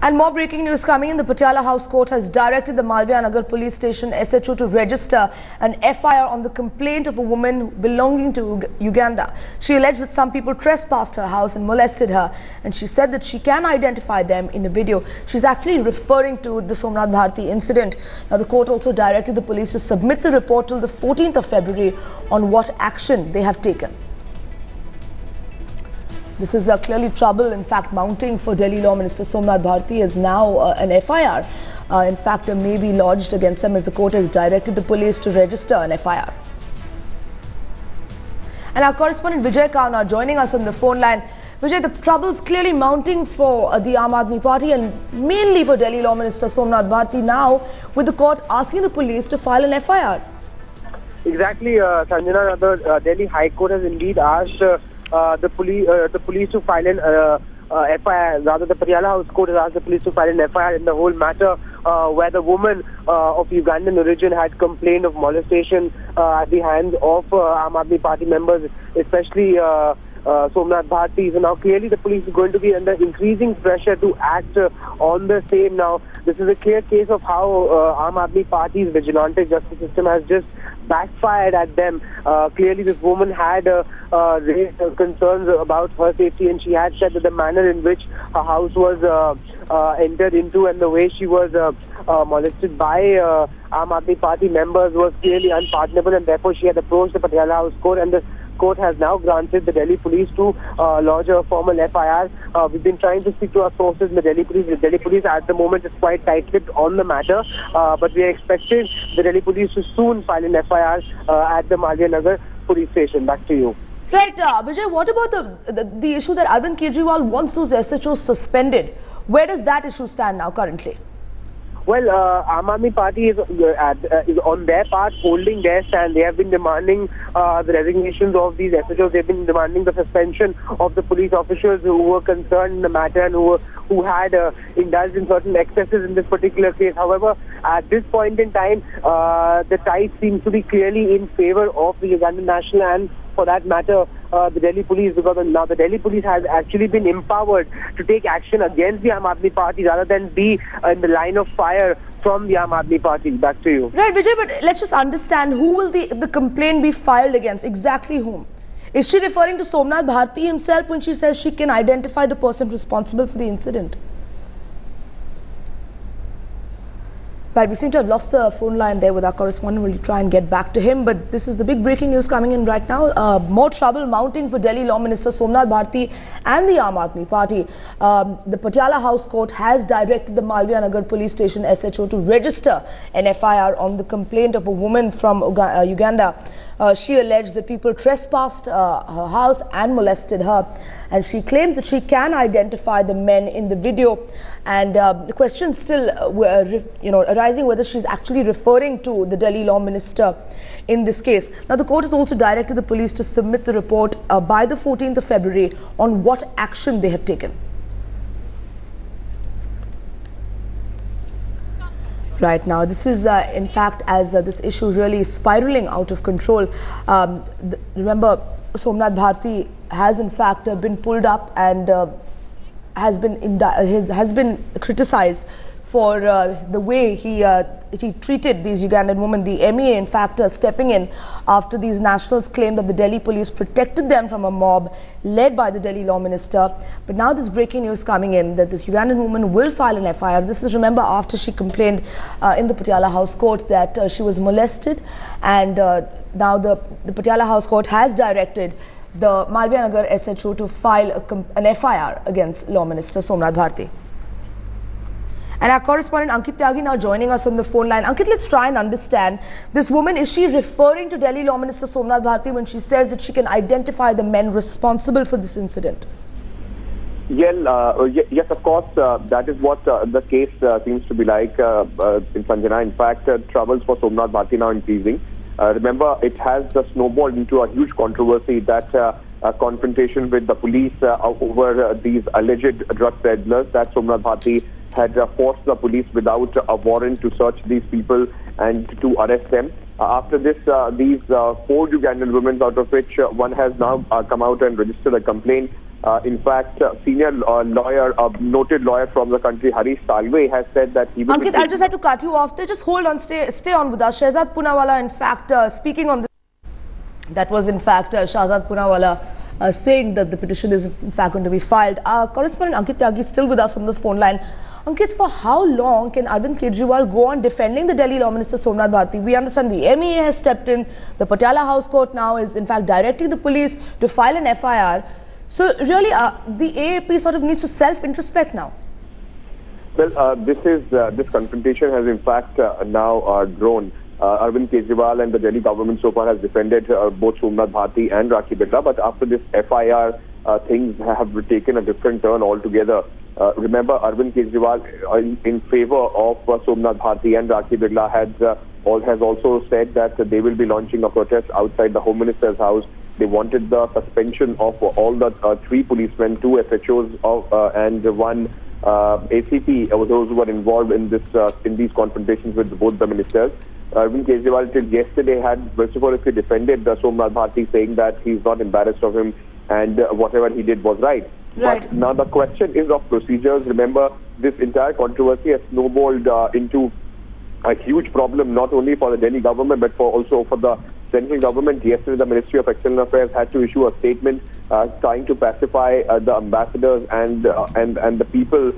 And more breaking news coming in. The Patiala House Court has directed the Malviya Nagar Police Station SHO to register an FIR on the complaint of a woman belonging to Uganda. She alleged that some people trespassed her house and molested her, and she said that she can identify them in a video. She's actually referring to the Somnath Bharti incident. Now, the court also directed the police to submit the report till the 14th of February on what action they have taken. This is clearly trouble, in fact, mounting for Delhi Law Minister Somnath Bharti as now an FIR, in fact, may be lodged against him as the court has directed the police to register an FIR. And our correspondent Vijay Kaur now joining us on the phone line. Vijay, the trouble's clearly mounting for the Aam Aadmi Party and mainly for Delhi Law Minister Somnath Bharti now, with the court asking the police to file an FIR. Exactly, Sanjana. The Delhi High Court has indeed asked the police to file an FIR. Rather, the Patiala House Court has asked the police to file an FIR in the whole matter, where the woman of Ugandan origin had complained of molestation at the hands of Aam Aadmi Party members, especially Somnath Bharti. So now clearly the police is going to be under increasing pressure to act on the same. Now, this is a clear case of how Aam Aadmi Party's vigilante justice system has just backfired at them. Clearly this woman had raised concerns about her safety, and she had said that the manner in which her house was entered into and the way she was molested by Aam Aadmi Party members was clearly unpardonable, and therefore she had approached the Patiala House Court, and the court has now granted the Delhi police to lodge a formal FIR. We've been trying to speak to our sources in the Delhi police. The Delhi police at the moment is quite tight-lipped on the matter, but we are expecting the Delhi police to soon file an FIR at the Malviya Nagar police station. Back to you. Right, Vijay, what about the issue that Arvind Kejriwal wants those SHOs suspended? Where does that issue stand now currently? Well, Aam Aadmi Party is on their part holding their stand. They have been demanding the resignations of these SHOs. They've been demanding the suspension of the police officials who were concerned in the matter and who had indulged in certain excesses in this particular case. However, at this point in time, the tide seems to be clearly in favor of the Ugandan National and, for that matter, the Delhi police, because now the Delhi police has actually been empowered to take action against the Aam Aadmi Party rather than be in the line of fire from the Aam Aadmi Party. Back to you. Right, Vijay, but let's just understand, who will the complaint be filed against? Exactly whom? Is she referring to Somnath Bharti himself when she says she can identify the person responsible for the incident? Right, we seem to have lost the phone line there with our correspondent. We'll try and get back to him. But this is the big breaking news coming in right now. More trouble mounting for Delhi Law Minister Somnath Bharti and the Aam Aadmi Party. The Patiala House Court has directed the Malviya Nagar Police Station SHO to register an FIR on the complaint of a woman from Uganda. She alleged that people trespassed her house and molested her, and she claims that she can identify the men in the video. And the question still, arising whether she's actually referring to the Delhi Law Minister in this case. Now, the court has also directed the police to submit the report by the 14th of February on what action they have taken. Right now, this is in fact, as this issue really spiraling out of control. Remember, Somnath Bharti has in fact been pulled up and has been criticized for the way he treated these Ugandan women. The MEA, in fact, stepping in after these nationals claimed that the Delhi police protected them from a mob led by the Delhi Law Minister. But now this breaking news coming in that this Ugandan woman will file an FIR. This is, remember, after she complained in the Patiala House Court that she was molested, and now the Patiala House Court has directed the Malviya Nagar SHO to file an FIR against Law Minister Somnath Bharti. And our correspondent Ankit Tyagi now joining us on the phone line. Ankit, let's try and understand this woman. Is she referring to Delhi Law Minister Somnath Bharti when she says that she can identify the men responsible for this incident? Yes, of course, that is what the case seems to be like in Sanjana. In fact, troubles for Somnath Bharti now increasing. Remember, it has snowballed into a huge controversy that confrontation with the police over these alleged drug peddlers, that Somnath Bharti had forced the police without a warrant to search these people and to arrest them. After this, these 4 Ugandan women, out of which one has now come out and registered a complaint, In fact, senior lawyer, noted lawyer from the country, Harish Salve, has said that he will... Ankit, I'll just have to cut you off there. Just hold on, stay on with us. Shehzad Poonawalla, in fact, speaking on this, that was in fact Shehzad Poonawalla saying that the petition is in fact going to be filed. Correspondent Ankit Tyagi is still with us on the phone line. Ankit, for how long can Arvind Kejriwal go on defending the Delhi Law Minister Somnath Bharti? We understand the MEA has stepped in. The Patiala House Court now is in fact directing the police to file an FIR. So really, the AAP sort of needs to self-introspect now. Well, this confrontation has in fact now grown. Arvind Kejriwal and the Delhi government so far has defended both Somnath Bharti and Rakhi Birla, but after this FIR, things have taken a different turn altogether. Remember, Arvind Kejriwal, in favor of Somnath Bharti and Rakhi Birla, has also said that they will be launching a protest outside the Home Minister's house. They wanted the suspension of all the 3 policemen, 2 FHOs and 1 ACP, those who were involved in these confrontations with both the ministers. Arvind Kejriwal till yesterday had vociferously defended Somnath Bharti, saying that he's not embarrassed of him and whatever he did was right. But now the question is of procedures. Remember, this entire controversy has snowballed into a huge problem, not only for the Delhi government, but also for the central government. Yesterday, the Ministry of External Affairs had to issue a statement trying to pacify the ambassadors and the people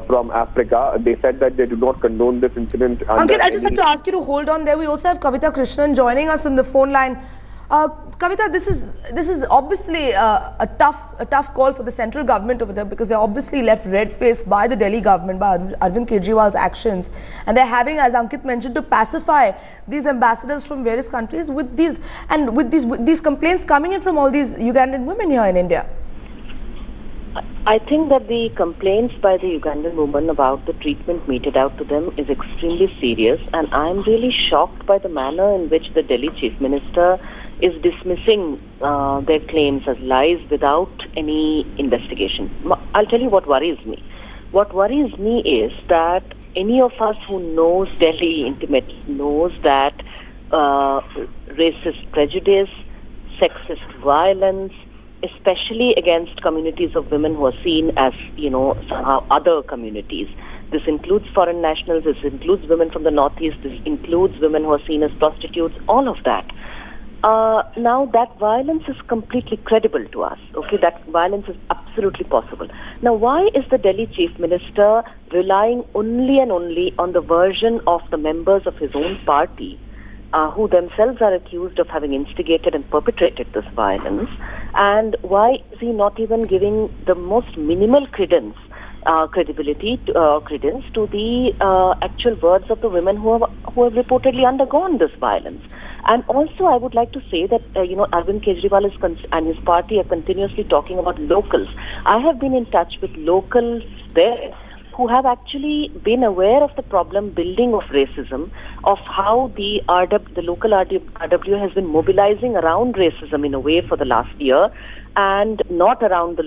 from Africa. They said that they do not condone this incident. Ankit, I just have to ask you to hold on there. We also have Kavita Krishnan joining us on the phone line. Kavita, this is obviously a tough call for the central government over there, because they're obviously left red-faced by the Delhi government, by Arvind Kejriwal's actions, and they're having, as Ankit mentioned, to pacify these ambassadors from various countries with these complaints coming in from all these Ugandan women here in India. I think that the complaints by the Ugandan women about the treatment meted out to them is extremely serious, and I'm really shocked by the manner in which the Delhi Chief Minister is dismissing their claims as lies without any investigation. I'll tell you what worries me. What worries me is that any of us who knows Delhi intimately knows that racist prejudice, sexist violence, especially against communities of women who are seen as, somehow other communities. This includes foreign nationals, this includes women from the Northeast, this includes women who are seen as prostitutes, all of that. Now that violence is completely credible to us, okay? That violence is absolutely possible. Now why is the Delhi Chief Minister relying only and only on the version of the members of his own party, who themselves are accused of having instigated and perpetrated this violence? And why is he not even giving the most minimal credence to the actual words of the women who have reportedly undergone this violence? And also, I would like to say that, Arvind Kejriwal and his party are continuously talking about locals. I have been in touch with locals there who have actually been aware of the problem building of racism, of how the local RW has been mobilizing around racism in a way for the last year, and not around the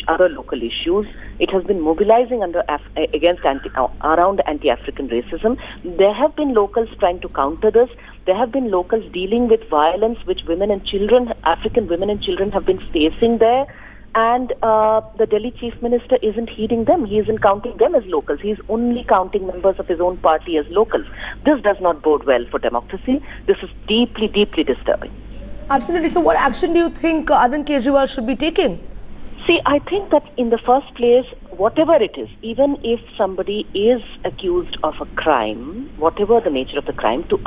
other local issues. It has been mobilizing around anti-African racism. There have been locals trying to counter this. There have been locals dealing with violence which African women and children have been facing there. And the Delhi Chief Minister isn't heeding them. He isn't counting them as locals. He's only counting members of his own party as locals. This does not bode well for democracy. This is deeply, deeply disturbing. Absolutely. So what action do you think Arvind Kejriwal should be taking? See, I think that in the first place, whatever it is, even if somebody is accused of a crime, whatever the nature of the crime, to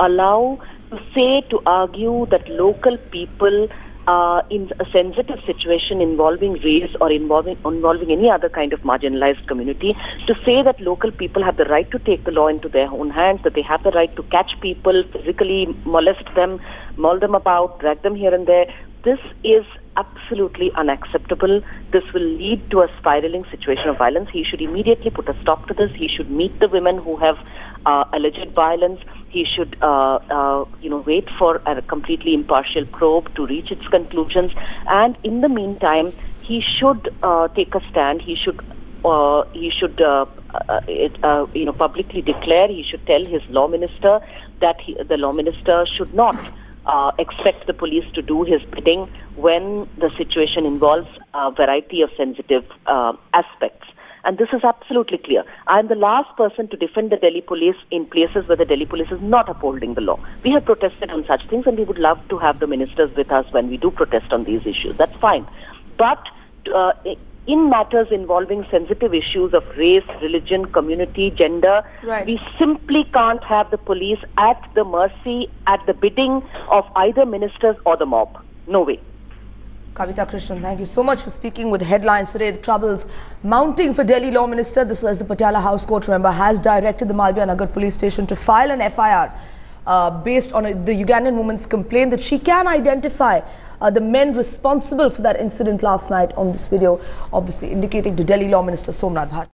argue that local people in a sensitive situation involving race or involving any other kind of marginalized community, to say that local people have the right to take the law into their own hands, that they have the right to catch people, physically molest them, maul them about, drag them here and there. This is absolutely unacceptable. This will lead to a spiraling situation of violence. He should immediately put a stop to this. He should meet the women who have alleged violence. He should, wait for a completely impartial probe to reach its conclusions. And in the meantime, he should take a stand. He should publicly declare. He should tell his law minister that the law minister should not expect the police to do his bidding when the situation involves a variety of sensitive aspects. And this is absolutely clear. I'm the last person to defend the Delhi police in places where the Delhi police is not upholding the law. We have protested on such things, and we would love to have the ministers with us when we do protest on these issues. That's fine. But in matters involving sensitive issues of race, religion, community, gender, we simply can't have the police at the mercy, at the bidding of either ministers or the mob. No way. Kavita Krishnan, thank you so much for speaking with Headlines today. The troubles mounting for Delhi Law Minister. This was the Patiala House Court, remember, has directed the Malviya Nagar Police Station to file an FIR based on the Ugandan woman's complaint that she can identify the men responsible for that incident last night on this video, obviously indicating to Delhi Law Minister Somnath Bharti.